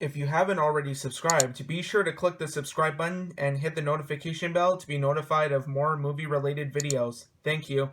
If you haven't already subscribed, be sure to click the subscribe button and hit the notification bell to be notified of more movie-related videos. Thank you.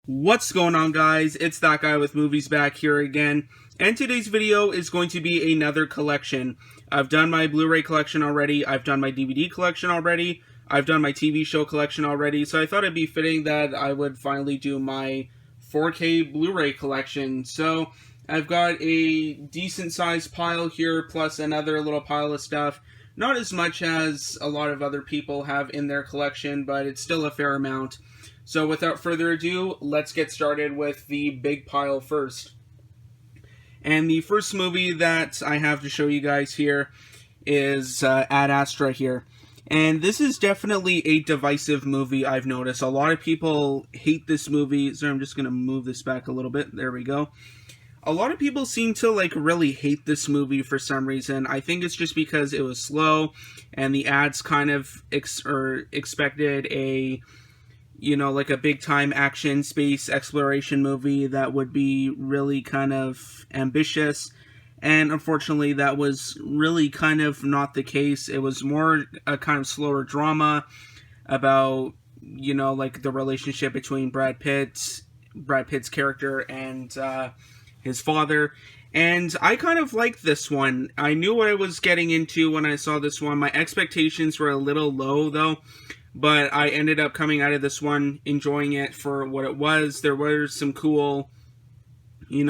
What's going on, guys? It's that guy with movies back here again, and today's video is going to be another collection. I've done my Blu-ray collection already, I've done my DVD collection already, I've done my TV show collection already, so I thought it'd be fitting that I would finally do my 4K Blu-ray collection. So I've got a decent sized pile here, plus another little pile of stuff. Not as much as a lot of other people have in their collection, but it's still a fair amount. So without further ado, let's get started with the big pile first. And the first movie that I have to show you guys here is Ad Astra here. And this is definitely a divisive movie, I've noticed. A lot of people hate this movie. So I'm just going to move this back a little bit. There we go. A lot of people seem to really hate this movie for some reason. I think it's just because it was slow and the ads kind of expected a, like a big time action space exploration movie that would be really kind of ambitious. And unfortunately, that was really kind of not the case. It was more a kind of slower drama about, the relationship between Brad Pitt's character and his father. And I kind of liked this one. I knew what I was getting into when I saw this one. My expectations were a little low, though. But I ended up coming out of this one enjoying it for what it was. There were some cool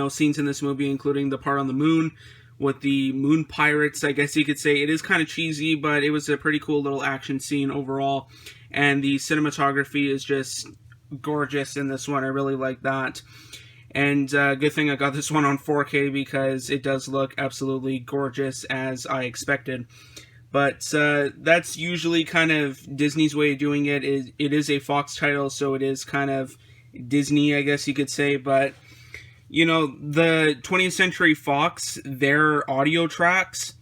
scenes in this movie, including the part on the moon with the moon pirates, I guess you could say. It is kind of cheesy, but it was a pretty cool little action scene overall. And the cinematography is just gorgeous in this one. I really like that. And good thing I got this one on 4K because it does look absolutely gorgeous as I expected. But that's usually kind of Disney's way of doing it. It is a Fox title, so it is kind of Disney, I guess you could say. But the 20th Century Fox, their audio tracks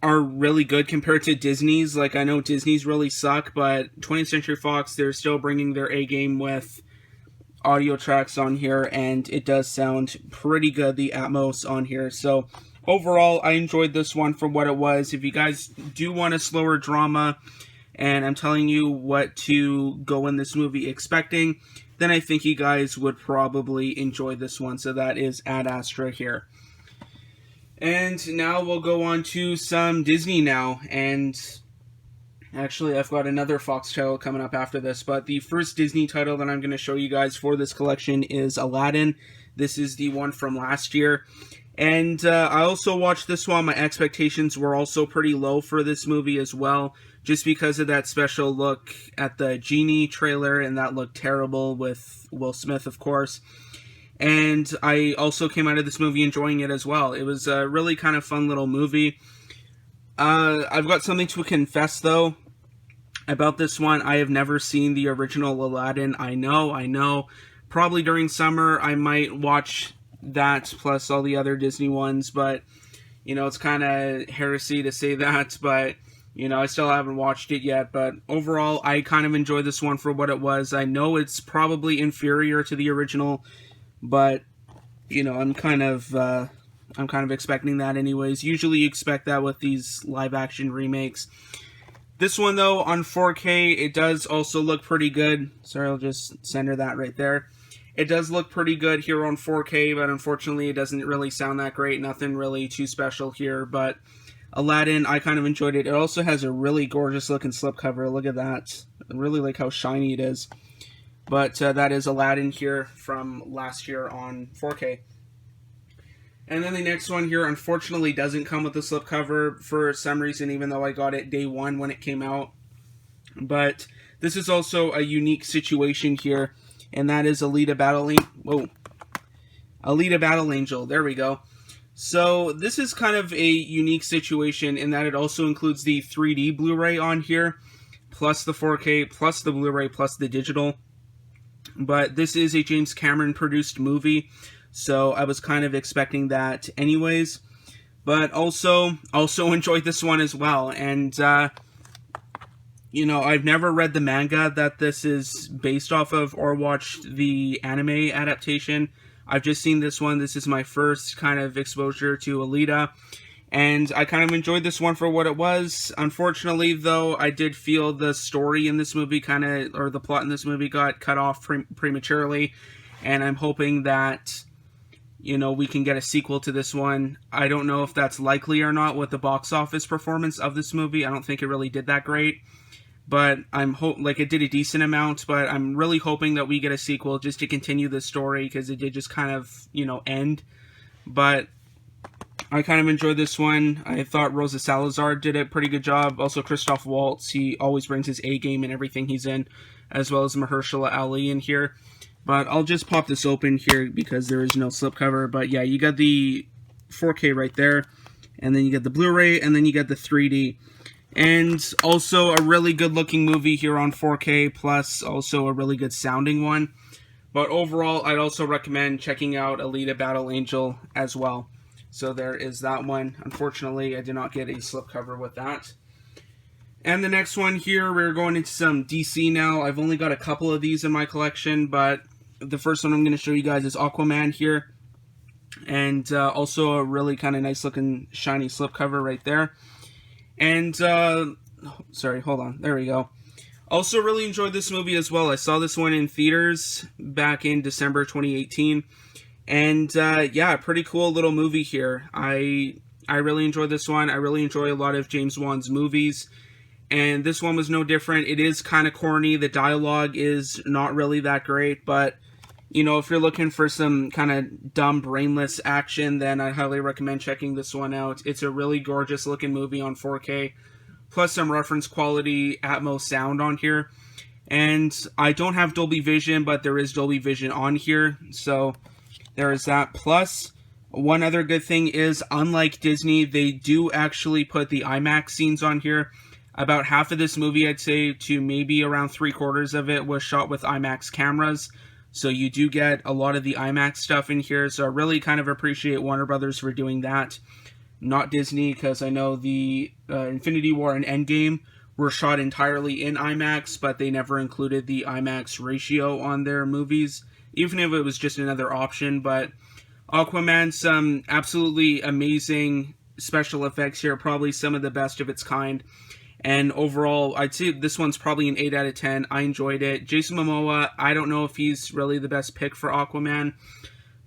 are really good compared to Disney's. I know Disney's really suck, but 20th Century Fox, they're still bringing their A game with audio tracks on here, and it does sound pretty good, the Atmos on here. So overall, I enjoyed this one for what it was. If you guys do want a slower drama, and I'm telling you what to go in this movie expecting, then I think you guys would probably enjoy this one. So that is Ad Astra here. And now we'll go on to some Disney now. And actually, I've got another Fox title coming up after this. But the first Disney title that I'm going to show you guys for this collection is Aladdin. This is the one from last year. And I also watched this one. My expectations were also pretty low for this movie as well, just because of that special look at the Genie trailer, and that looked terrible with Will Smith, of course. And I also came out of this movie enjoying it as well. It was a really kind of fun little movie. I've got something to confess, though, about this one. I have never seen the original Aladdin. I know. Probably during summer, I might watch that plus all the other Disney ones, but it's kind of heresy to say that, but I still haven't watched it yet. But overall, I kind of enjoyed this one for what it was. I know it's probably inferior to the original, but I'm kind of expecting that anyways. Usually you expect that with these live action remakes. This one, though, on 4K, it does also look pretty good. Sorry, I'll just center that right there. It does look pretty good here on 4K, but unfortunately it doesn't really sound that great. Nothing really too special here, but Aladdin, I kind of enjoyed it. It also has a really gorgeous looking slipcover. Look at that. I really like how shiny it is. But that is Aladdin here from last year on 4K. And then the next one here, unfortunately, doesn't come with the slipcover for some reason, even though I got it day one when it came out. But this is also a unique situation here, and that is Alita Battle Angel. There we go. So this is kind of a unique situation in that it also includes the 3D Blu-ray on here, plus the 4K, plus the Blu-ray, plus the digital. But this is a James Cameron produced movie, so I was kind of expecting that anyways. But also enjoyed this one as well. And I've never read the manga that this is based off of or watched the anime adaptation. I've just seen this one. This is my first kind of exposure to Alita, and I kind of enjoyed this one for what it was. Unfortunately, though, I did feel the story in this movie or the plot in this movie got cut off prematurely, and I'm hoping that we can get a sequel to this one. I don't know if that's likely or not with the box office performance of this movie. I don't think it really did that great. But it did a decent amount, but I'm really hoping that we get a sequel just to continue the story, because it did just kind of, end. But I kind of enjoyed this one. I thought Rosa Salazar did a pretty good job. Also, Christoph Waltz, he always brings his A game in everything he's in, as well as Mahershala Ali in here. But I'll just pop this open here because there is no slipcover. But yeah, you got the 4K right there, and then you get the Blu-ray, and then you get the 3D. And also a really good looking movie here on 4K, plus also a really good sounding one. But overall, I'd also recommend checking out Alita Battle Angel as well. So there is that one. Unfortunately, I did not get a slipcover with that. And the next one here, we're going into some DC now. I've only got a couple of these in my collection, but the first one I'm going to show you guys is Aquaman here. And also a really kind of nice looking shiny slipcover right there. And, sorry, hold on. There we go. Also really enjoyed this movie as well. I saw this one in theaters back in December 2018. And, yeah, pretty cool little movie here. I really enjoyed this one. I really enjoy a lot of James Wan's movies. And this one was no different. It is kind of corny. The dialogue is not really that great. But, if you're looking for some kind of dumb, brainless action, then I highly recommend checking this one out. It's a really gorgeous looking movie on 4K. Plus some reference quality Atmos sound on here. And I don't have Dolby Vision, but there is Dolby Vision on here. So there is that. Plus, one other good thing is, unlike Disney, they do actually put the IMAX scenes on here. About half of this movie, I'd say, to maybe around 3/4 of it was shot with IMAX cameras. So you do get a lot of the IMAX stuff in here. So I really kind of appreciate Warner Brothers for doing that. Not Disney, because I know the Infinity War and Endgame were shot entirely in IMAX, but they never included the IMAX ratio on their movies, even if it was just another option. But Aquaman, some absolutely amazing special effects here, probably some of the best of its kind. And overall, I'd say this one's probably an 8 out of 10. I enjoyed it. Jason Momoa, I don't know if he's really the best pick for Aquaman,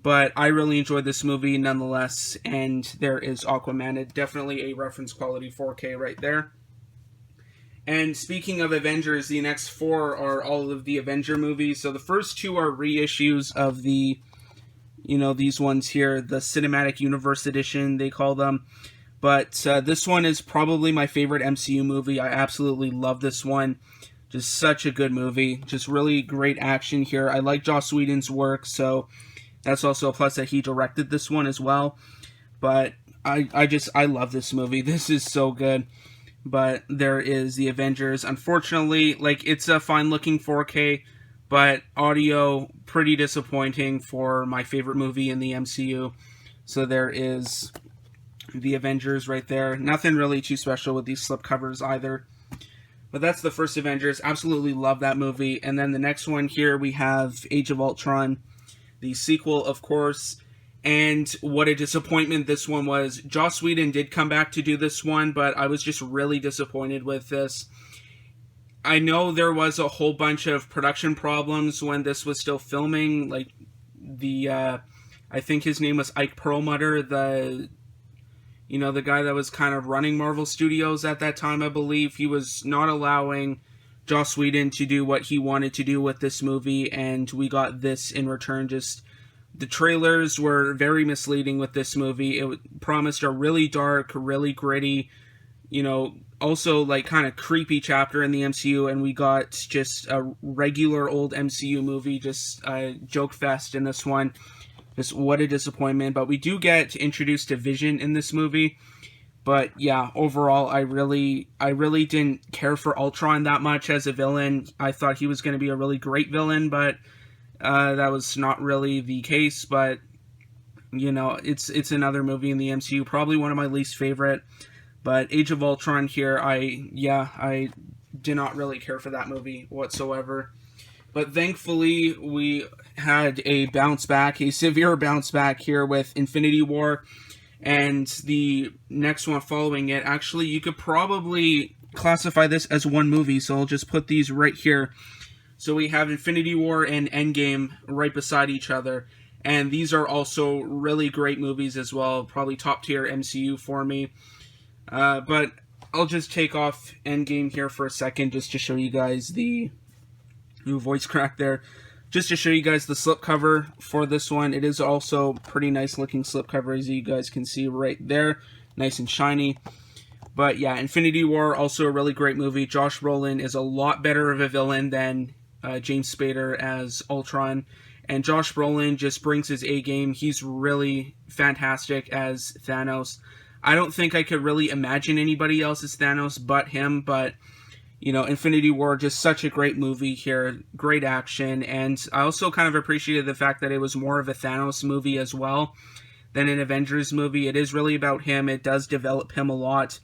but I really enjoyed this movie nonetheless. And there is Aquaman. It's definitely a reference quality 4K right there. And speaking of Avengers, the next 4 are all of the Avenger movies. So the first 2 are reissues of the, these ones here, the Cinematic Universe Edition, they call them. But this one is probably my favorite MCU movie. I absolutely love this one. Just such a good movie. Just really great action here. I like Joss Whedon's work, so that's also a plus that he directed this one as well. But I love this movie. This is so good. But there is the Avengers. Unfortunately, it's a fine-looking 4K, but audio pretty disappointing for my favorite movie in the MCU. So there is the Avengers right there. Nothing really too special with these slipcovers either. But that's the first Avengers. Absolutely love that movie. And then the next one here, we have Age of Ultron, the sequel, of course. And what a disappointment this one was. Joss Whedon did come back to do this one, but I was just really disappointed with this. I know there was a whole bunch of production problems when this was still filming. I think his name was Ike Perlmutter, the guy that was kind of running Marvel Studios at that time, I believe. He was not allowing Joss Whedon to do what he wanted to do with this movie, and we got this in return. Just the trailers were very misleading with this movie. It promised a really dark, really gritty, also kind of creepy chapter in the MCU, and we got just a regular old MCU movie, just a joke fest in this one. Just what a disappointment. But we do get introduced to Vision in this movie. But yeah, overall, I really didn't care for Ultron that much as a villain. I thought he was going to be a really great villain, but that was not really the case. But it's another movie in the MCU, probably one of my least favorite. But Age of Ultron here, I did not really care for that movie whatsoever. But thankfully, we had a bounce back, a severe bounce back here with Infinity War. And the next one following it, actually, you could probably classify this as one movie, so I'll just put these right here. So we have Infinity War and Endgame right beside each other. And these are also really great movies as well, probably top tier MCU for me. But I'll just take off Endgame here for a second just to show you guys the new voice crack there. Just to show you guys the slipcover for this one. It is also pretty nice looking slipcover, as you guys can see right there. Nice and shiny. But yeah, Infinity War, also a really great movie. Josh Brolin is a lot better of a villain than James Spader as Ultron. And Josh Brolin just brings his A-game. He's really fantastic as Thanos. I don't think I could really imagine anybody else as Thanos but him, but you know, Infinity War, just such a great movie here, great action, and I also kind of appreciated the fact that it was more of a Thanos movie as well than an Avengers movie. It is really about him, it does develop him a lot,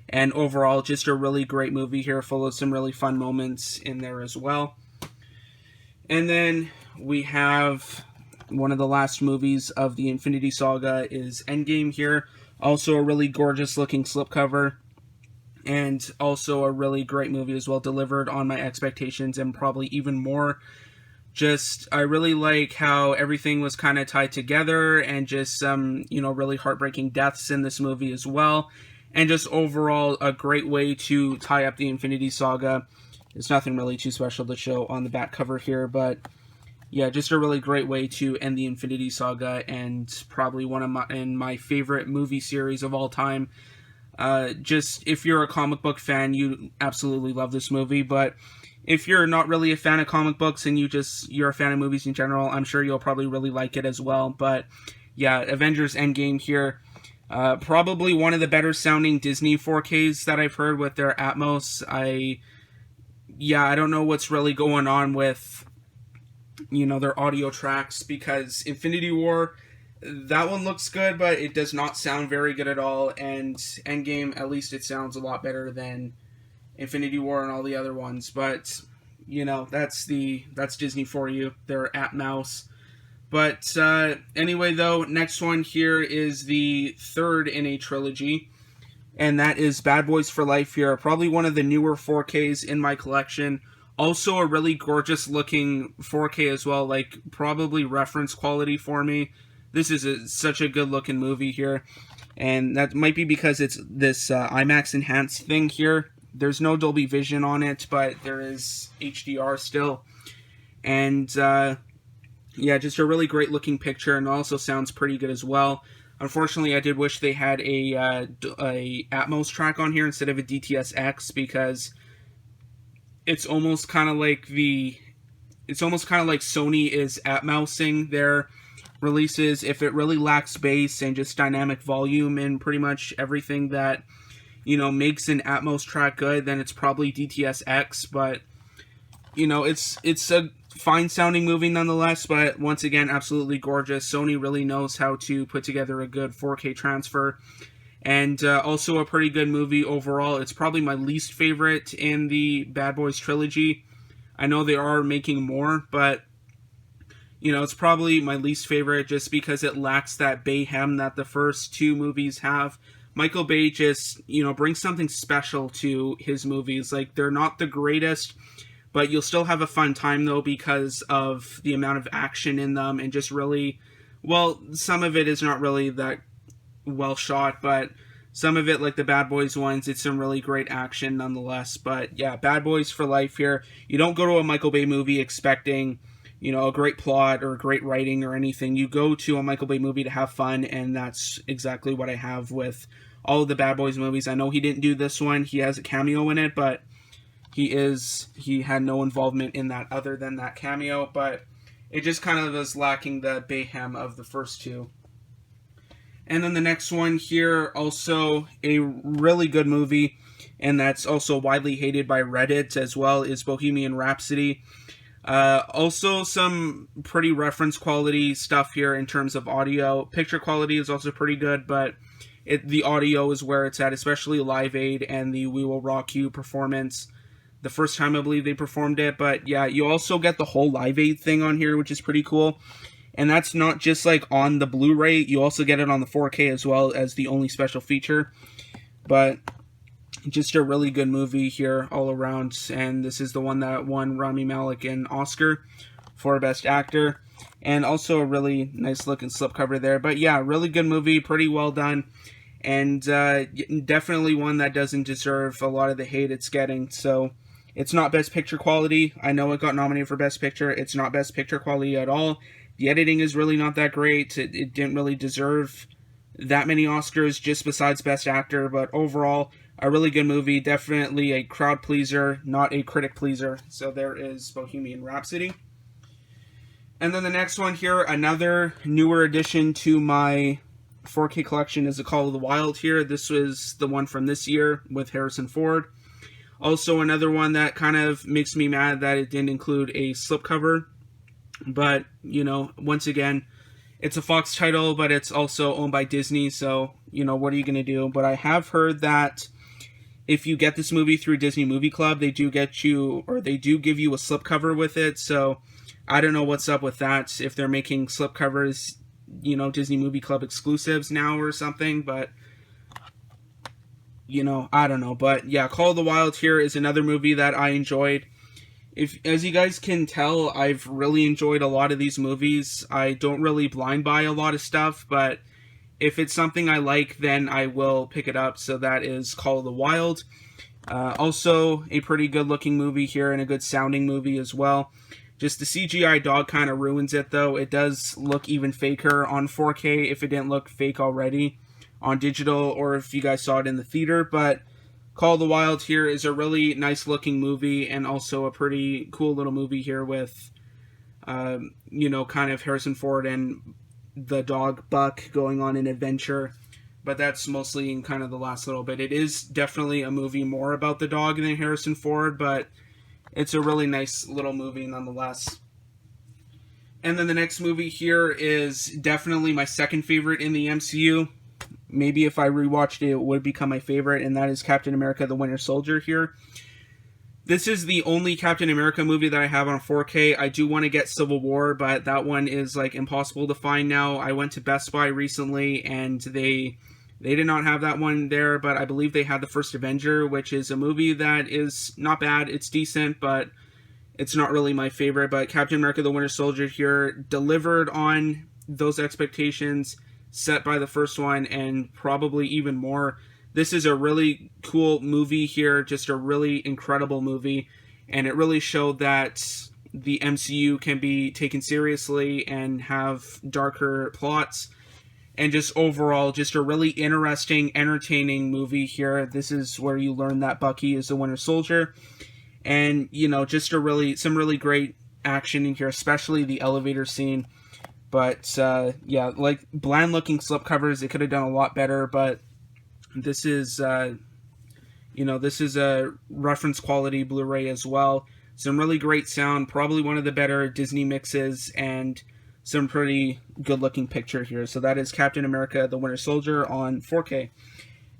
and overall, just a really great movie here, full of some really fun moments in there as well. And then we have one of the last movies of the Infinity Saga is Endgame here, also a really gorgeous looking slipcover. And also a really great movie as well, delivered on my expectations and probably even more. Just, I really like how everything was kind of tied together and just some, you know, really heartbreaking deaths in this movie as well. And just overall, a great way to tie up the Infinity Saga. There's nothing really too special to show on the back cover here, but yeah, just a really great way to end the Infinity Saga and probably one of my favorite movie series of all time. Just, if you're a comic book fan, you absolutely love this movie, but if you're not really a fan of comic books and you're a fan of movies in general, I'm sure you'll probably really like it as well. But yeah, Avengers Endgame here, probably one of the better sounding Disney 4Ks that I've heard with their Atmos. I don't know what's really going on with, you know, their audio tracks, because Infinity War, that one looks good, but it does not sound very good at all, and Endgame, at least it sounds a lot better than Infinity War and all the other ones, but, you know, that's Disney for you, they're Atmos. But, anyway, though, next one here is the third in a trilogy, and that is Bad Boys for Life here, probably one of the newer 4Ks in my collection. Also a really gorgeous looking 4K as well, like, probably reference quality for me. This is such a good looking movie here, and that might be because it's this IMAX enhanced thing here. There's no Dolby Vision on it, but there is HDR still. And yeah, just a really great looking picture, and also sounds pretty good as well. Unfortunately, I did wish they had a Atmos track on here instead of a DTS-X, because it's almost kind of like Sony is Atmosing their releases. If it really lacks bass and just dynamic volume and pretty much everything that, you know, makes an Atmos track good, then it's probably DTS-X. But, you know, it's a fine sounding movie nonetheless, but once again, absolutely gorgeous. Sony really knows how to put together a good 4K transfer, and also a pretty good movie overall. It's probably my least favorite in the Bad Boys trilogy. I know they are making more, but you know, it's probably my least favorite just because it lacks that Bayhem that the first two movies have. Michael Bay just, you know, brings something special to his movies. Like, they're not the greatest, but you'll still have a fun time, though, because of the amount of action in them, and just really, well, some of it is not really that well shot, but some of it, like the Bad Boys ones, it's some really great action nonetheless. But yeah, Bad Boys for Life here. You don't go to a Michael Bay movie expecting, you know, a great plot or great writing or anything. You go to a Michael Bay movie to have fun, and that's exactly what I have with all of the Bad Boys movies. I know he didn't do this one. He has a cameo in it, but he had no involvement in that other than that cameo, but it just kind of is lacking the Bayhem of the first two. And then the next one here, also a really good movie, and that's also widely hated by Reddit as well, is Bohemian Rhapsody. Also some pretty reference quality stuff here in terms of audio. Picture quality is also pretty good, but the audio is where it's at, especially Live Aid and the We Will Rock You performance. the first time I believe they performed it. But yeah, you also get the whole Live Aid thing on here, which is pretty cool. And that's not just like on the Blu-ray, you also get it on the 4K as well as the only special feature. But just a really good movie here all around, and this is the one that won Rami Malek an Oscar for Best Actor, and also a really nice looking slipcover there. But yeah, really good movie, pretty well done, and definitely one that doesn't deserve a lot of the hate it's getting. So it's not Best Picture quality. I know it got nominated for Best Picture. It's not Best Picture quality at all. The editing is really not that great. It didn't really deserve that many Oscars, just besides Best Actor. But overall, a really good movie. Definitely a crowd pleaser, not a critic pleaser. So there is Bohemian Rhapsody. And then the next one here, another newer addition to my 4K collection, is A Call of the Wild here. This was the one from this year with Harrison Ford. Also another one that kind of makes me mad that it didn't include a slipcover. But, you know, once again, it's a Fox title, but it's also owned by Disney, so, you know, what are you going to do? But I have heard that if you get this movie through Disney Movie Club, they do give you a slipcover with it, so I don't know what's up with that, if they're making slipcovers, you know, Disney Movie Club exclusives now or something, but, you know, I don't know. But, yeah, Call of the Wild here is another movie that I enjoyed. As you guys can tell, I've really enjoyed a lot of these movies. I don't really blind buy a lot of stuff, but if it's something I like, then I will pick it up. So that is Call of the Wild. Also, a pretty good looking movie here and a good sounding movie as well. Just the CGI dog kind of ruins it, though. It does look even faker on 4K if it didn't look fake already on digital, or if you guys saw it in the theater. But Call of the Wild here is a really nice looking movie, and also a pretty cool little movie here with, you know, kind of Harrison Ford and the dog Buck going on an adventure. But that's mostly in kind of the last little bit. It is definitely a movie more about the dog than Harrison Ford, but it's a really nice little movie nonetheless. And then the next movie here is definitely my second favorite in the MCU. Maybe if I rewatched it, it would become my favorite, and that is Captain America the Winter Soldier here. This is the only Captain America movie that I have on 4K. I do want to get Civil War, but that one is like impossible to find now. I went to Best Buy recently, and they did not have that one there, but I believe they had the first Avenger, which is a movie that is not bad. It's decent, but it's not really my favorite. But Captain America the Winter Soldier here delivered on those expectations set by the first one, and probably even more. This is a really cool movie here, just a really incredible movie, and it really showed that the MCU can be taken seriously and have darker plots, and just overall, just a really interesting, entertaining movie here. This is where you learn that Bucky is the Winter Soldier, and, you know, just some really great action in here, especially the elevator scene. But, yeah, like, bland-looking slipcovers, it could have done a lot better, but this is, you know, this is a reference-quality Blu-ray as well. Some really great sound, probably one of the better Disney mixes, and some pretty good-looking picture here. So that is Captain America the Winter Soldier on 4K.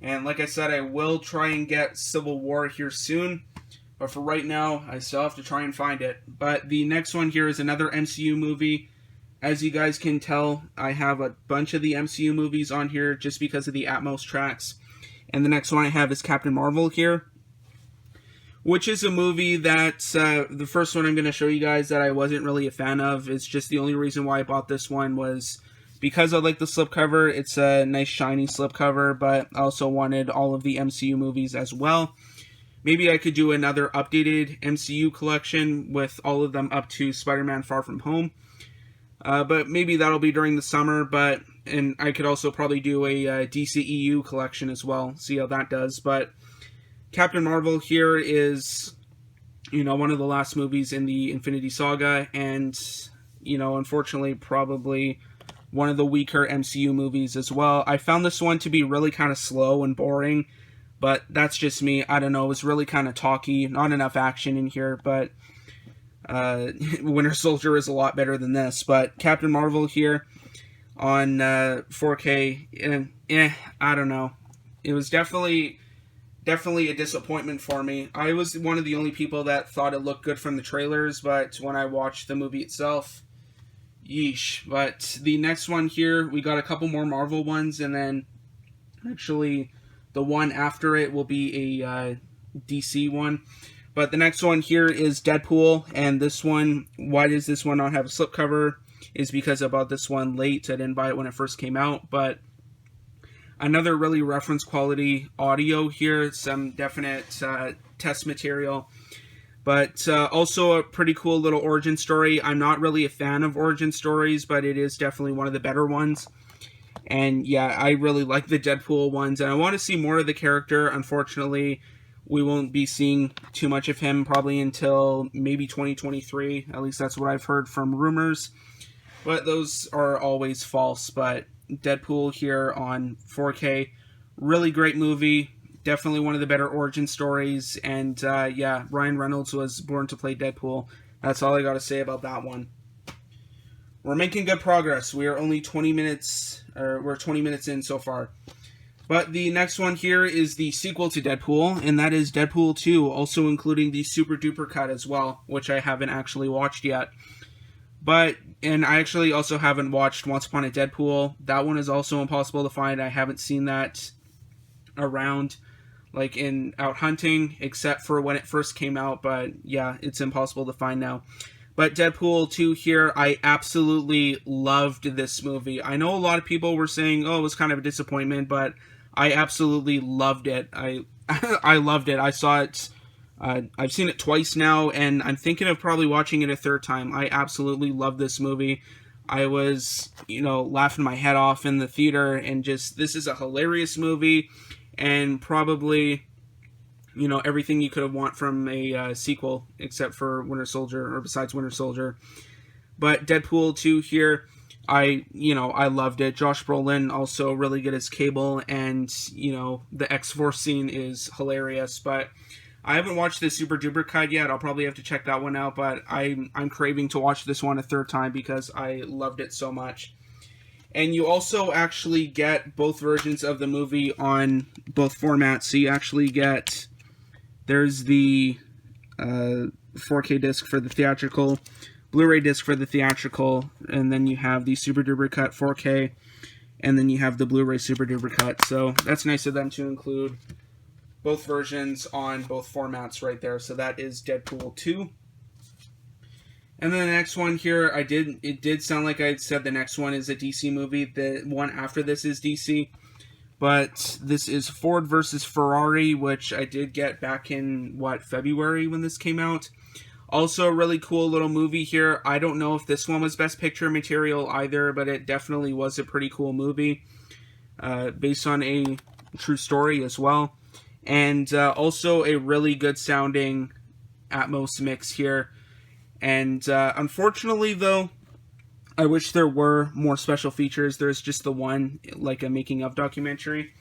And like I said, I will try and get Civil War here soon, but for right now, I still have to try and find it. But the next one here is another MCU movie. As you guys can tell, I have a bunch of the MCU movies on here just because of the Atmos tracks. And the next one I have is Captain Marvel here, which is a movie that, the first one I'm going to show you guys that I wasn't really a fan of. It's just the only reason why I bought this one was because I like the slipcover. It's a nice shiny slipcover, but I also wanted all of the MCU movies as well. Maybe I could do another updated MCU collection with all of them up to Spider-Man Far From Home. But maybe that'll be during the summer, and I could also probably do a DCEU collection as well, see how that does. But Captain Marvel here is, you know, one of the last movies in the Infinity Saga, and, you know, unfortunately, probably one of the weaker MCU movies as well. I found this one to be really kind of slow and boring, but that's just me. I don't know, it was really kind of talky, not enough action in here, but Winter Soldier is a lot better than this. But Captain Marvel here on 4K, I don't know. It was definitely definitely a disappointment for me. I was one of the only people that thought it looked good from the trailers, but when I watched the movie itself, yeesh. But the next one here, we got a couple more Marvel ones, and then actually the one after it will be a DC one. But the next one here is Deadpool, and this one, why does this one not have a slipcover, is because I bought this one late. I didn't buy it when it first came out, but another really reference quality audio here, some definite test material, but also a pretty cool little origin story. I'm not really a fan of origin stories, but it is definitely one of the better ones. And yeah, I really like the Deadpool ones, and I want to see more of the character. Unfortunately, we won't be seeing too much of him probably until maybe 2023. At least that's what I've heard from rumors. But those are always false. But Deadpool here on 4K, really great movie. Definitely one of the better origin stories. And yeah, Ryan Reynolds was born to play Deadpool. That's all I got to say about that one. We're making good progress. We are only 20 minutes, or we're 20 minutes in so far. But the next one here is the sequel to Deadpool, and that is Deadpool 2, also including the super duper cut as well, which I haven't actually watched yet. And I actually also haven't watched Once Upon a Deadpool. That one is also impossible to find. I haven't seen that around, like out hunting, except for when it first came out, but yeah, it's impossible to find now. But Deadpool 2 here, I absolutely loved this movie. I know a lot of people were saying, oh, it was kind of a disappointment, but I absolutely loved it. I loved it. I saw it, I've seen it twice now, and I'm thinking of probably watching it a third time. I absolutely love this movie. I was, laughing my head off in the theater, and just, this is a hilarious movie, and probably, everything you could have want from a sequel, except for Winter Soldier, or besides Winter Soldier. But Deadpool 2 here, I loved it. Josh Brolin also really good as Cable, and, the X-Force scene is hilarious, but I haven't watched the Super Duper cut yet. I'll probably have to check that one out, but I'm craving to watch this one a third time because I loved it so much. And you also actually get both versions of the movie on both formats. So you actually get, there's the 4K disc for the theatrical, Blu-ray disc for the theatrical, and then you have the Super Duper cut 4K, and then you have the Blu-ray Super Duper cut. So that's nice of them to include both versions on both formats right there. So that is Deadpool 2. And then the next one here, it did sound like I said the next one is a DC movie. The one after this is DC. But this is Ford versus Ferrari, which I did get back in, February when this came out. Also a really cool little movie here. I don't know if this one was Best Picture material either, but it definitely was a pretty cool movie. Based on a true story as well. And also a really good sounding Atmos mix here. And unfortunately, though, I wish there were more special features. There's just the one, like a making of documentary.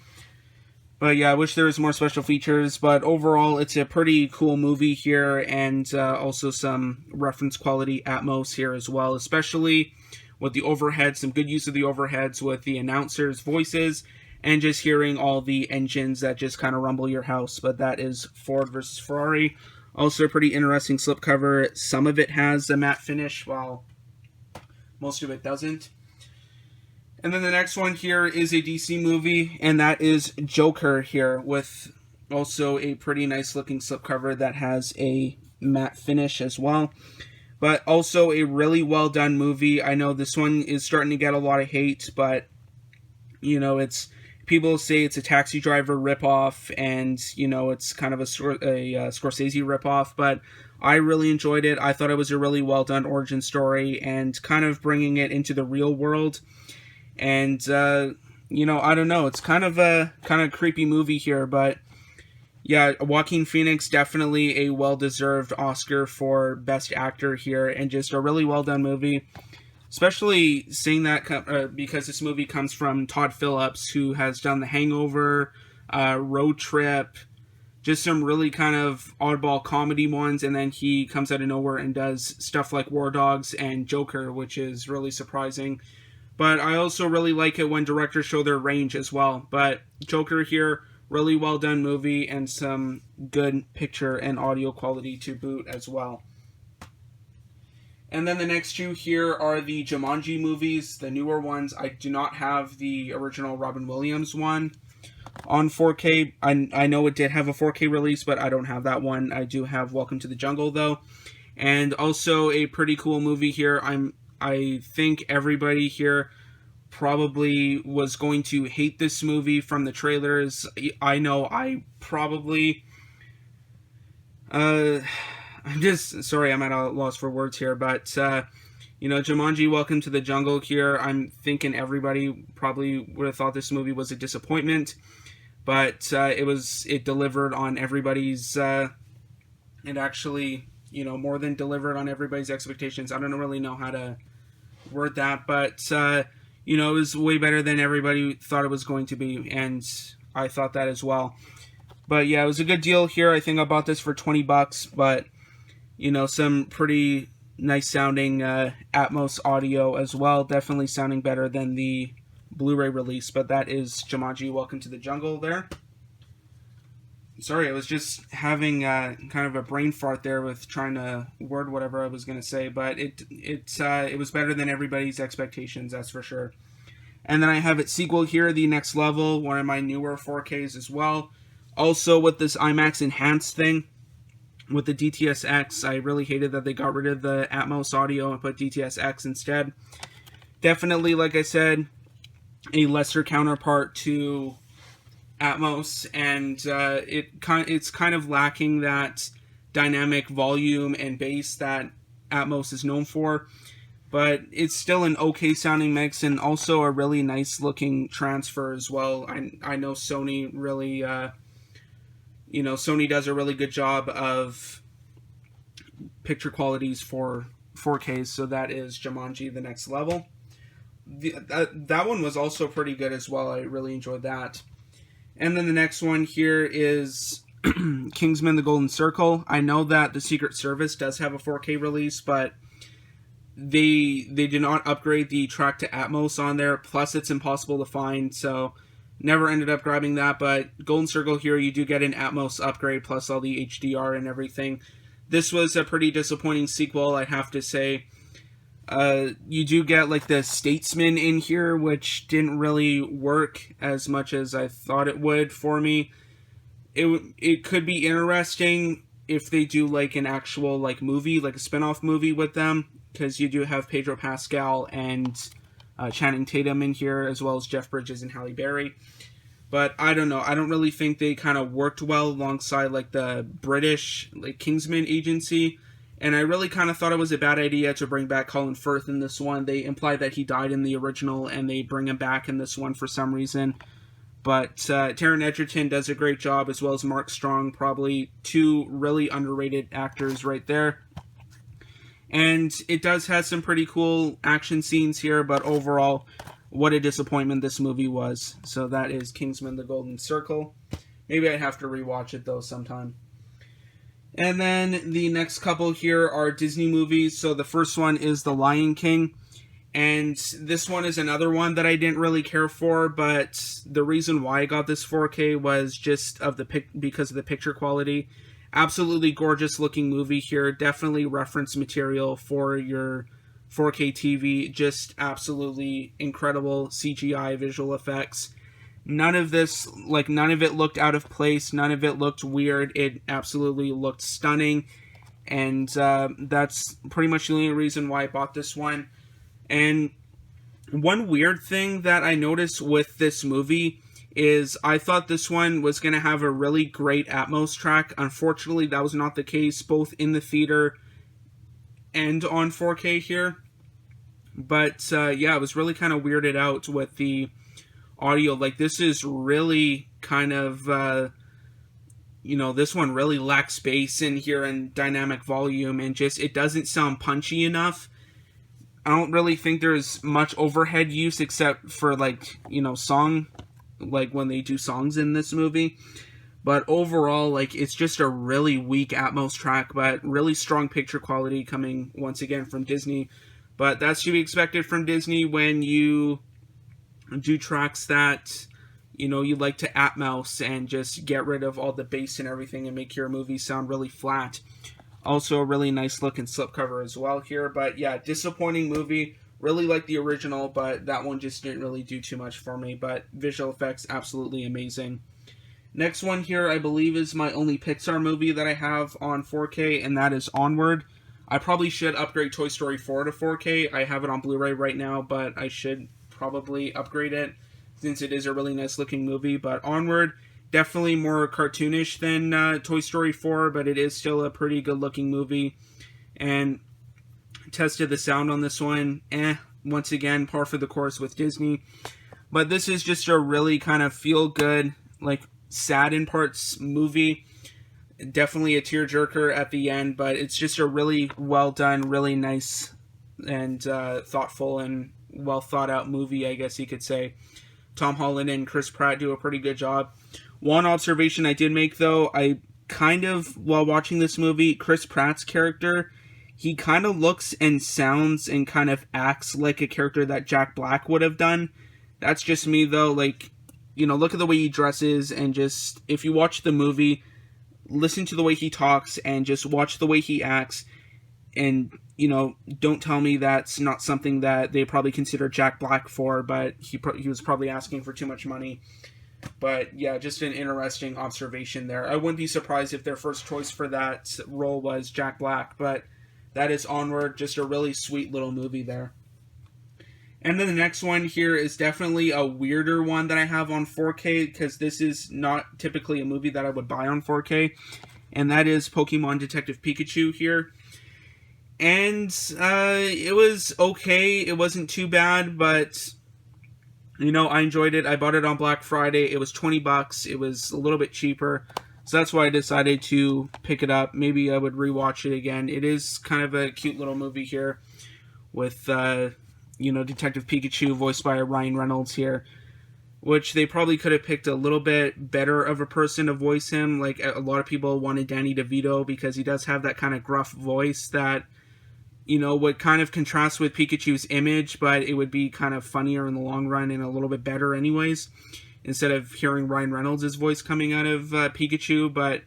But yeah, I wish there was more special features. But overall, it's a pretty cool movie here. And also some reference quality Atmos here as well. Especially with the overhead, some good use of the overheads with the announcers' voices. And just hearing all the engines that just kind of rumble your house. But that is Ford versus Ferrari. Also a pretty interesting slipcover. Some of it has a matte finish, while most of it doesn't. And then the next one here is a DC movie, and that is Joker here, with also a pretty nice looking slipcover that has a matte finish as well. But also a really well done movie. I know this one is starting to get a lot of hate, but it's, people say it's a Taxi Driver ripoff, and it's kind of a Scorsese ripoff, but I really enjoyed it. I thought it was a really well done origin story, and kind of bringing it into the real world. And I don't know, it's kind of a creepy movie here, but yeah, Joaquin Phoenix, definitely a well deserved Oscar for Best Actor here, and just a really well done movie. Especially saying that because this movie comes from Todd Phillips, who has done The Hangover, Road Trip, just some really kind of oddball comedy ones, and then he comes out of nowhere and does stuff like War Dogs and Joker, which is really surprising. But I also really like it when directors show their range as well. But Joker here, Really well done movie, and some good picture and audio quality to boot as well. And then the next two here are the Jumanji movies, the newer ones. I do not have the original Robin Williams one on 4K. I know it did have a 4K release, but I don't have that one. I do have Welcome to the Jungle, though. And also a pretty cool movie here. I think everybody here probably was going to hate this movie from the trailers. I know I probably... I'm just... Sorry, I'm at a loss for words here, but... Jumanji Welcome to the Jungle here. I'm thinking everybody probably would have thought this movie was a disappointment. But it delivered on everybody's... it actually, more than delivered on everybody's expectations. I don't really know how to word that, but... it was way better than everybody thought it was going to be, and I thought that as well. But yeah, it was a good deal here. I think I bought this for $20, but, some pretty nice sounding Atmos audio as well. Definitely sounding better than the Blu-ray release, but that is Jumanji Welcome to the Jungle there. Sorry, I was just having kind of a brain fart there with trying to word whatever I was going to say, but it was better than everybody's expectations, that's for sure. And then I have its sequel here, The Next Level, one of my newer 4Ks as well. Also with this IMAX Enhanced thing, with the DTS:X, I really hated that they got rid of the Atmos audio and put DTS:X instead. Definitely, like I said, a lesser counterpart to Atmos, and it's kind of lacking that dynamic volume and bass that Atmos is known for, but it's still an okay sounding mix, and also a really nice looking transfer as well. I know Sony really Sony does a really good job of picture qualities for 4Ks, so that is Jumanji The Next Level. That one was also pretty good as well. I really enjoyed that. And then the next one here is Kingsman: The Golden Circle. I know that the Secret Service does have a 4K release, but they did not upgrade the track to Atmos on there. Plus, it's impossible to find, so never ended up grabbing that. But Golden Circle here, you do get an Atmos upgrade, plus all the HDR and everything. This was a pretty disappointing sequel, I have to say. You do get like the Statesman in here, which didn't really work as much as I thought it would for me. It could be interesting if they do like an actual like movie, like a spin-off movie with them, because you do have Pedro Pascal and Channing Tatum in here, as well as Jeff Bridges and Halle Berry. But I don't know. I don't really think they kind of worked well alongside like the British like Kingsman agency. And I really kind of thought it was a bad idea to bring back Colin Firth in this one. They implied that he died in the original, and they bring him back in this one for some reason. But Taron Egerton does a great job, as well as Mark Strong, probably two really underrated actors right there. And it does have some pretty cool action scenes here, but overall, what a disappointment this movie was. So that is Kingsman: The Golden Circle. Maybe I'd have to rewatch it, though, sometime. And then the next couple here are Disney movies. So the first one is The Lion King. And this one is another one that I didn't really care for, but the reason why I got this 4K was just because of the picture quality. Absolutely gorgeous looking movie here. Definitely reference material for your 4K TV. Just absolutely incredible CGI visual effects. None of it looked out of place. None of it looked weird. It absolutely looked stunning. And that's pretty much the only reason why I bought this one. And one weird thing that I noticed with this movie is I thought this one was going to have a really great Atmos track. Unfortunately, that was not the case, both in the theater and on 4K here. But yeah, I was really kind of weirded out with the audio. Like, this is really kind of this one really lacks bass in here and dynamic volume, and just it doesn't sound punchy enough. I don't really think there's much overhead use except for song, like when they do songs in this movie. But overall, it's just a really weak Atmos track, but really strong picture quality coming once again from Disney. But that's to be expected from Disney when you do tracks that, you know, you like to Atmos and just get rid of all the bass and everything and make your movie sound really flat. Also a really nice looking slipcover as well here. But yeah, disappointing movie. Really like the original, but that one just didn't really do too much for me. But visual effects, absolutely amazing. Next one here, I believe, is my only Pixar movie that I have on 4K, and that is Onward. I probably should upgrade Toy Story 4 to 4K. I have it on Blu-ray right now, but I should probably upgrade it since it is a really nice looking movie. But Onward, definitely more cartoonish than Toy Story 4, but it is still a pretty good looking movie. And tested the sound on this one. Once again, par for the course with Disney. But this is just a really kind of feel good, like sad in parts movie. Definitely a tearjerker at the end, but it's just a really well done, really nice and thoughtful and well thought out movie, I guess you could say. Tom Holland and Chris Pratt do a pretty good job. One observation I did make, though, I kind of, while watching this movie, Chris Pratt's character, he kind of looks and sounds and kind of acts like a character that Jack Black would have done. That's just me, though. Like, you know, look at the way he dresses, and just, if you watch the movie, listen to the way he talks and just watch the way he acts, and, you know, don't tell me that's not something that they probably consider Jack Black for, but he was probably asking for too much money. But yeah, just an interesting observation there. I wouldn't be surprised if their first choice for that role was Jack Black, but that is Onward, just a really sweet little movie there. And then the next one here is definitely a weirder one that I have on 4K, because this is not typically a movie that I would buy on 4K, and that is Pokemon Detective Pikachu here. And it was okay, it wasn't too bad, but, you know, I enjoyed it. I bought it on Black Friday, it was $20, it was a little bit cheaper, so that's why I decided to pick it up. Maybe I would rewatch it again. It is kind of a cute little movie here with, you know, Detective Pikachu voiced by Ryan Reynolds here, which they probably could have picked a little bit better of a person to voice him. Like, a lot of people wanted Danny DeVito because he does have that kind of gruff voice that, you know, would kind of contrast with Pikachu's image, but it would be kind of funnier in the long run and a little bit better anyways, instead of hearing Ryan Reynolds' voice coming out of Pikachu. But,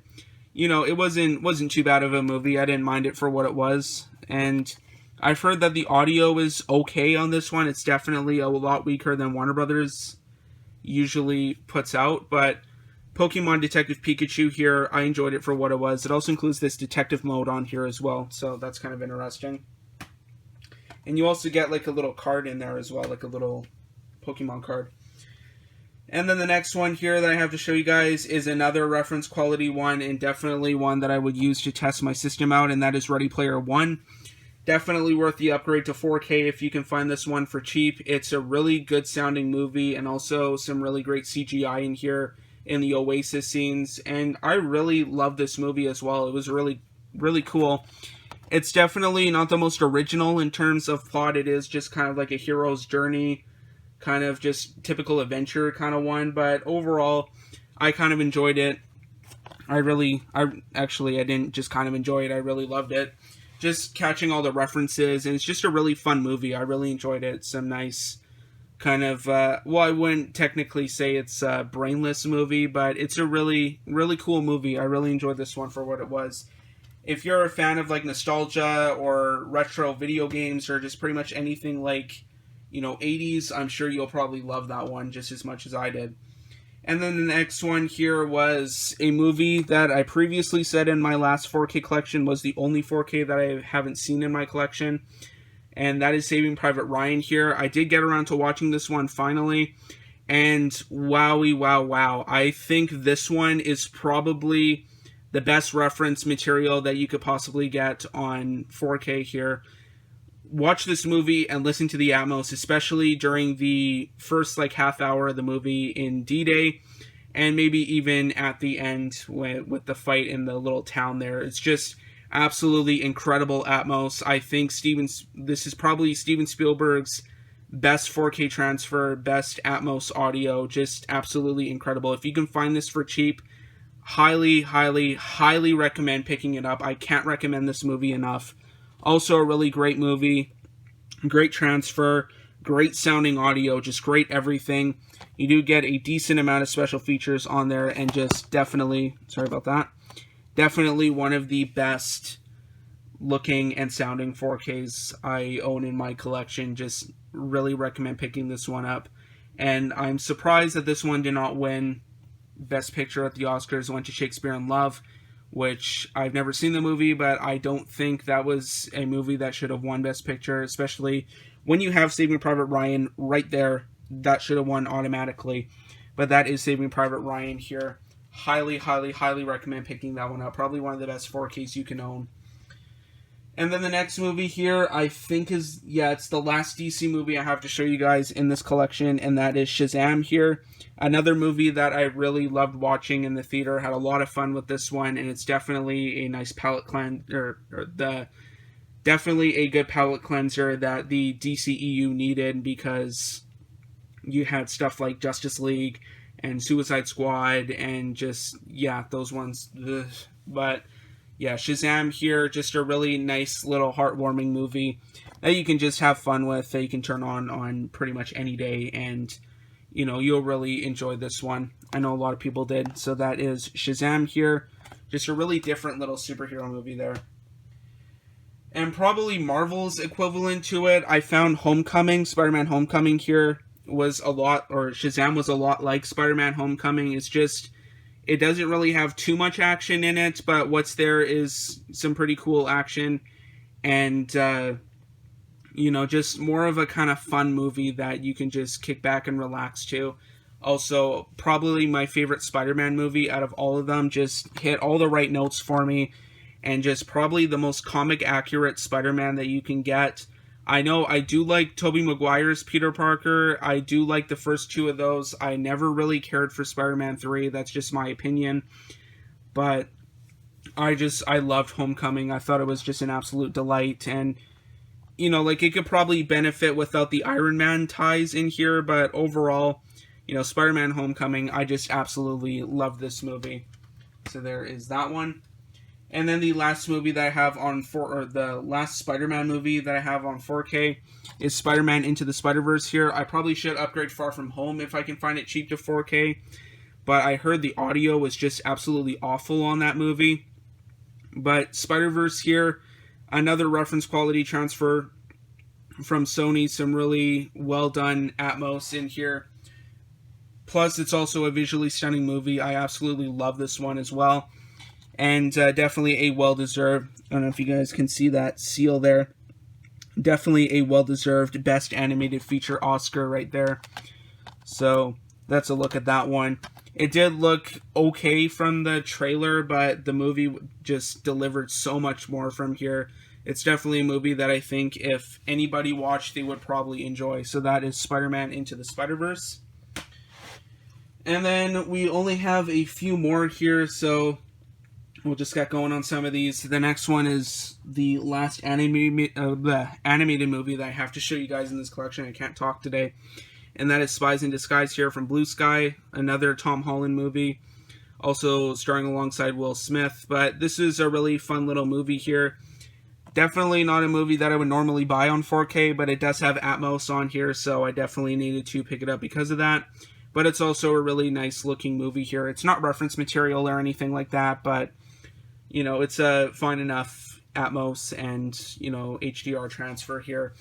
you know, it wasn't too bad of a movie. I didn't mind it for what it was. And I've heard that the audio is okay on this one. It's definitely a lot weaker than Warner Brothers usually puts out, but Pokemon Detective Pikachu here, I enjoyed it for what it was. It also includes this detective mode on here as well, so that's kind of interesting. And you also get like a little card in there as well, like a little Pokemon card. And then the next one here that I have to show you guys is another reference quality one, and definitely one that I would use to test my system out, and that is Ready Player One. Definitely worth the upgrade to 4K if you can find this one for cheap. It's a really good sounding movie, and also some really great CGI in here in the Oasis scenes, and I really love this movie as well. It was really, really cool. It's definitely not the most original in terms of plot. It is just kind of like a hero's journey, kind of just typical adventure kind of one, but overall, I kind of enjoyed it. I didn't just kind of enjoy it, I really loved it. Just catching all the references, and it's just a really fun movie. I really enjoyed it. Some nice kind of, well, I wouldn't technically say it's a brainless movie, but it's a really, really cool movie. I really enjoyed this one for what it was. If you're a fan of like nostalgia or retro video games or just pretty much anything like, you know, 80s, I'm sure you'll probably love that one just as much as I did. And then the next one here was a movie that I previously said in my last 4K collection was the only 4K that I haven't seen in my collection, and that is Saving Private Ryan here. I did get around to watching this one finally, and wowie wow. I think this one is probably the best reference material that you could possibly get on 4K here. Watch this movie and listen to the Atmos, especially during the first like half hour of the movie in D-Day, and maybe even at the end with the fight in the little town there. It's just absolutely incredible Atmos. I think this is probably Steven Spielberg's best 4K transfer, best Atmos audio. Just absolutely incredible. If you can find this for cheap, highly recommend picking it up. I can't recommend this movie enough. Also a really great movie, great transfer, great sounding audio, just great everything. You do get a decent amount of special features on there, and just definitely, sorry about that, definitely one of the best looking and sounding 4Ks I own in my collection. Just really recommend picking this one up. And I'm surprised that this one did not win Best Picture at the Oscars. It went to Shakespeare in Love, which I've never seen the movie, but I don't think that was a movie that should have won Best Picture, especially when you have Saving Private Ryan right there. That should have won automatically. But that is Saving Private Ryan here. Highly, highly, highly recommend picking that one up. Probably one of the best 4Ks you can own. And then the next movie here, I think is, it's the last DC movie I have to show you guys in this collection, and that is Shazam here. Another movie that I really loved watching in the theater. Had a lot of fun with this one, and it's definitely a nice palate cleanser, definitely a good palate cleanser that the DCEU needed, because you had stuff like Justice League and Suicide Squad and just, those ones. But yeah, Shazam here, just a really nice little heartwarming movie that you can just have fun with, that you can turn on pretty much any day, and you'll really enjoy this one. I know a lot of people did. So that is Shazam here. Just a really different little superhero movie there. And probably Marvel's equivalent to it, I found Homecoming, Spider-Man Homecoming here was a lot, or Shazam was a lot like Spider-Man Homecoming. It's just, it doesn't really have too much action in it, but what's there is some pretty cool action, and just more of a kind of fun movie that you can just kick back and relax to. Also, probably my favorite Spider-Man movie out of all of them. Just hit all the right notes for me, and just probably the most comic accurate Spider-Man that you can get. I know I do like Tobey Maguire's Peter Parker. I do like the first two of those. I never really cared for Spider-Man 3. That's just my opinion. But I loved Homecoming. I thought it was just an absolute delight. And, it could probably benefit without the Iron Man ties in here. But overall, Spider-Man Homecoming, I just absolutely love this movie. So there is that one. And then the last movie that I have the last Spider-Man movie that I have on 4K is Spider-Man Into the Spider-Verse here. I probably should upgrade Far From Home if I can find it cheap to 4K. But I heard the audio was just absolutely awful on that movie. But Spider-Verse here, another reference quality transfer from Sony. Some really well done Atmos in here. Plus, it's also a visually stunning movie. I absolutely love this one as well. And definitely a well-deserved, I don't know if you guys can see that seal there. Definitely a well-deserved Best Animated Feature Oscar right there. So that's a look at that one. It did look okay from the trailer, but the movie just delivered so much more from here. It's definitely a movie that I think if anybody watched, they would probably enjoy. So that is Spider-Man Into the Spider-Verse. And then we only have a few more here, so we'll just get going on some of these. The next one is the last animated movie that I have to show you guys in this collection. I can't talk today. And that is Spies in Disguise here from Blue Sky, another Tom Holland movie, also starring alongside Will Smith. But this is a really fun little movie here. Definitely not a movie that I would normally buy on 4K, but it does have Atmos on here, so I definitely needed to pick it up because of that. But it's also a really nice looking movie here. It's not reference material or anything like that, but it's a fine enough Atmos and, HDR transfer here.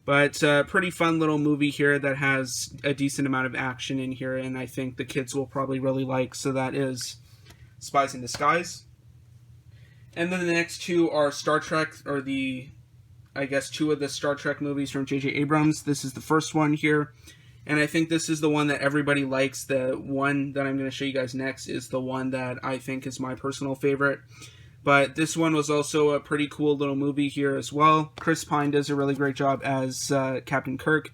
But it's a pretty fun little movie here that has a decent amount of action in here, and I think the kids will probably really like. So that is Spies in Disguise. And then the next two are Star Trek, or two of the Star Trek movies from J.J. Abrams. This is the first one here. And I think this is the one that everybody likes. The one that I'm going to show you guys next is the one that I think is my personal favorite. But this one was also a pretty cool little movie here as well. Chris Pine does a really great job as Captain Kirk.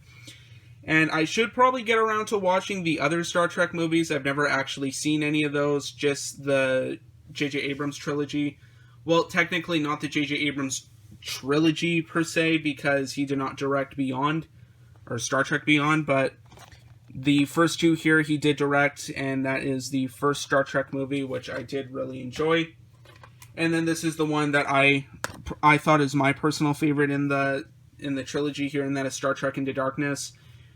And I should probably get around to watching the other Star Trek movies. I've never actually seen any of those, just the J.J. Abrams trilogy. Well, technically not the J.J. Abrams trilogy per se, because he did not direct Beyond, or Star Trek Beyond, but the first two here he did direct, and that is the first Star Trek movie, which I did really enjoy. And then this is the one that I thought is my personal favorite in in the trilogy here, and that is Star Trek Into Darkness.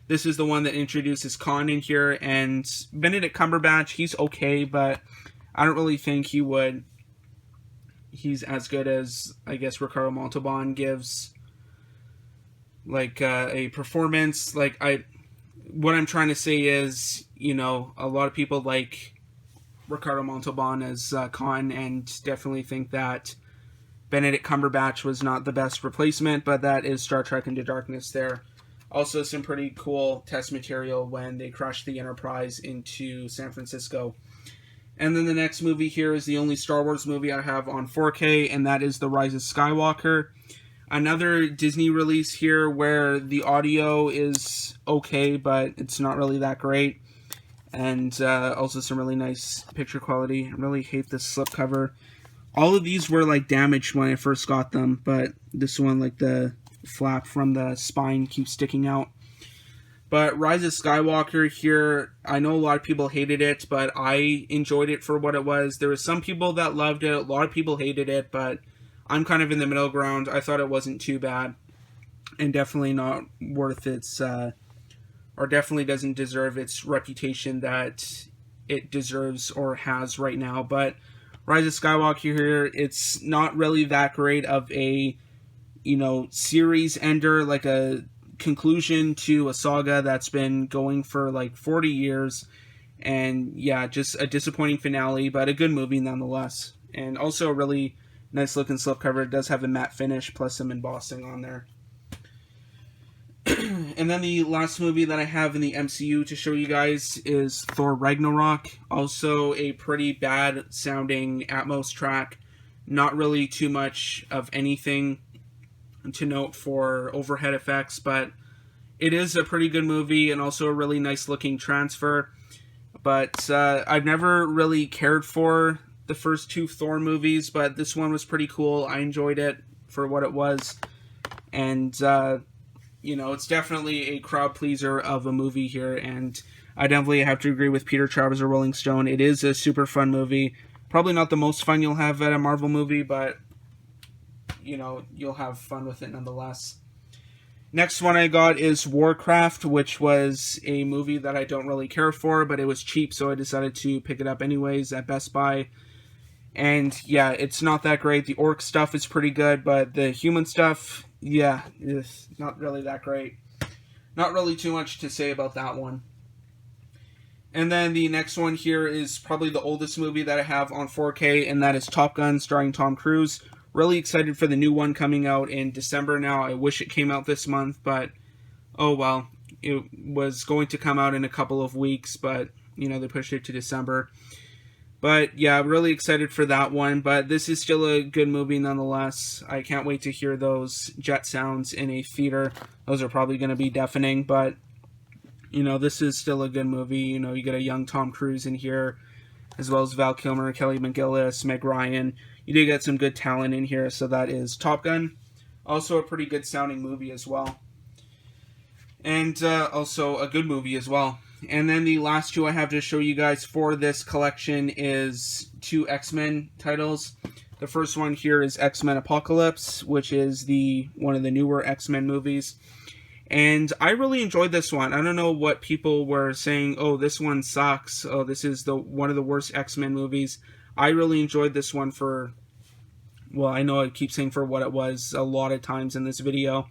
This is the one that introduces Khan in here, and Benedict Cumberbatch, he's okay, but I don't really think he's as good as, I guess, Ricardo Montalban gives, like, a performance. Like, what I'm trying to say is, you know, a lot of people like Ricardo Montalban as Khan, and definitely think that Benedict Cumberbatch was not the best replacement, but that is Star Trek Into Darkness there. Also, some pretty cool test material when they crashed the Enterprise into San Francisco. And then the next movie here is the only Star Wars movie I have on 4K, and that is The Rise of Skywalker. Another Disney release here where the audio is okay, but it's not really that great. And also some really nice picture quality. I really hate this slipcover. All of these were like damaged when I first got them, but this one, like the flap from the spine keeps sticking out. But Rise of Skywalker here, I know a lot of people hated it, but I enjoyed it for what it was. There were some people that loved it, a lot of people hated it, but I'm kind of in the middle ground. I thought it wasn't too bad, and definitely not worth its, or definitely doesn't deserve its reputation that it deserves or has right now. But Rise of Skywalker here, it's not really that great of a, you know, series ender, like a conclusion to a saga that's been going for like 40 years. And yeah, just a disappointing finale, but a good movie nonetheless. And also a really nice looking slipcover. It does have a matte finish plus some embossing on there. And then the last movie that I have in the MCU to show you guys is Thor Ragnarok. Also a pretty bad sounding Atmos track. Not really too much of anything to note for overhead effects, but it is a pretty good movie and also a really nice looking transfer. But I've never really cared for the first two Thor movies, but this one was pretty cool. I enjoyed it for what it was. And you know, it's definitely a crowd pleaser of a movie here, and I definitely have to agree with Peter Travers of Rolling Stone. It is a super fun movie. Probably not the most fun you'll have at a Marvel movie, but, you know, you'll have fun with it nonetheless. Next one I got is Warcraft, which was a movie that I don't really care for, but it was cheap, so I decided to pick it up anyways at Best Buy. And yeah, it's not that great. The orc stuff is pretty good, but the human stuff, yeah, it's not really that great. Not really too much to say about that one. And then the next one here is probably the oldest movie that I have on 4K, and that is Top Gun starring Tom Cruise. Really excited for the new one coming out in December now. I wish it came out this month, but oh well. It was going to come out in a couple of weeks, but, you know, they pushed it to December. But yeah, really excited for that one. But this is still a good movie nonetheless. I can't wait to hear those jet sounds in a theater. Those are probably going to be deafening, but, you know, this is still a good movie. You know, you get a young Tom Cruise in here, as well as Val Kilmer, Kelly McGillis, Meg Ryan. You do get some good talent in here, so that is Top Gun. Also a pretty good sounding movie as well. And also a good movie as well. And then the last two I have to show you guys for this collection is two X-Men titles. The first one here is X-Men Apocalypse, which is one of the newer X-Men movies. And I really enjoyed this one. I don't know what people were saying, oh, this one sucks. Oh, this is one of the worst X-Men movies. I really enjoyed this one for, well, I know I keep saying for what it was a lot of times in this video.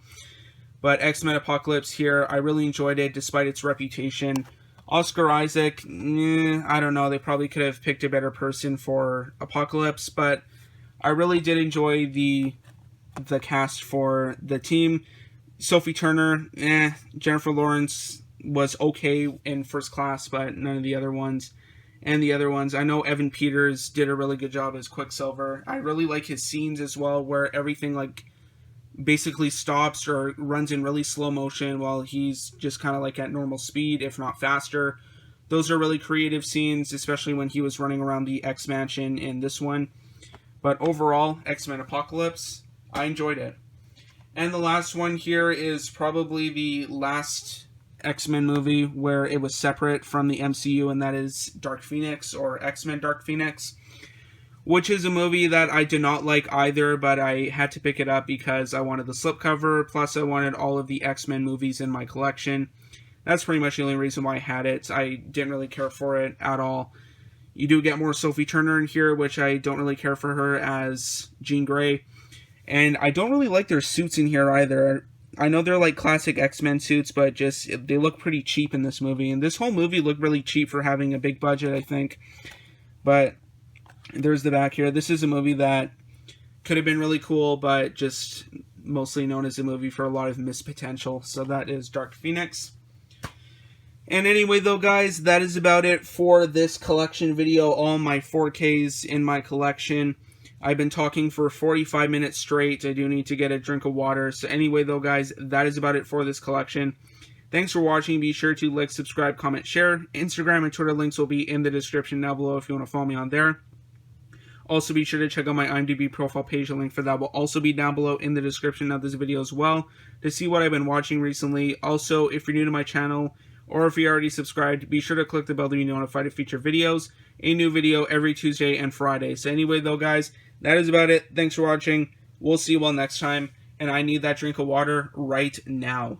But X-Men Apocalypse here, I really enjoyed it despite its reputation. Oscar Isaac, I don't know. They probably could have picked a better person for Apocalypse, but I really did enjoy the cast for the team. Sophie Turner, Jennifer Lawrence was okay in First Class, but none of the other ones. And the other ones, I know Evan Peters did a really good job as Quicksilver. I really like his scenes as well, where everything like basically stops or runs in really slow motion while he's just kind of like at normal speed, if not faster. Those are really creative scenes, especially when he was running around the X-Mansion in this one. But overall, X-Men Apocalypse, I enjoyed it. And the last one here is probably the last X-Men movie where it was separate from the MCU, and that is Dark Phoenix, or X-Men Dark Phoenix, which is a movie that I did not like either, but I had to pick it up because I wanted the slipcover, plus I wanted all of the X-Men movies in my collection. That's pretty much the only reason why I had it. I didn't really care for it at all. You do get more Sophie Turner in here, which I don't really care for her as Jean Grey. And I don't really like their suits in here either. I know they're like classic X-Men suits, but just they look pretty cheap in this movie. And this whole movie looked really cheap for having a big budget, I think. But there's the back here. This is a movie that could have been really cool, but just mostly known as a movie for a lot of missed potential. So that is Dark Phoenix. And anyway, though, guys, that is about it for this collection video. All my 4Ks in my collection. I've been talking for 45 minutes straight. I do need to get a drink of water. So anyway, though, guys, that is about it for this collection. Thanks for watching. Be sure to like, subscribe, comment, share. Instagram and Twitter links will be in the description down below if you want to follow me on there. Also, be sure to check out my IMDb profile page. The link for that will also be down below in the description of this video as well to see what I've been watching recently. Also, if you're new to my channel, or if you already subscribed, be sure to click the bell to be notified of future videos. A new video every Tuesday and Friday. So anyway, though, guys, that is about it. Thanks for watching. We'll see you all next time. And I need that drink of water right now.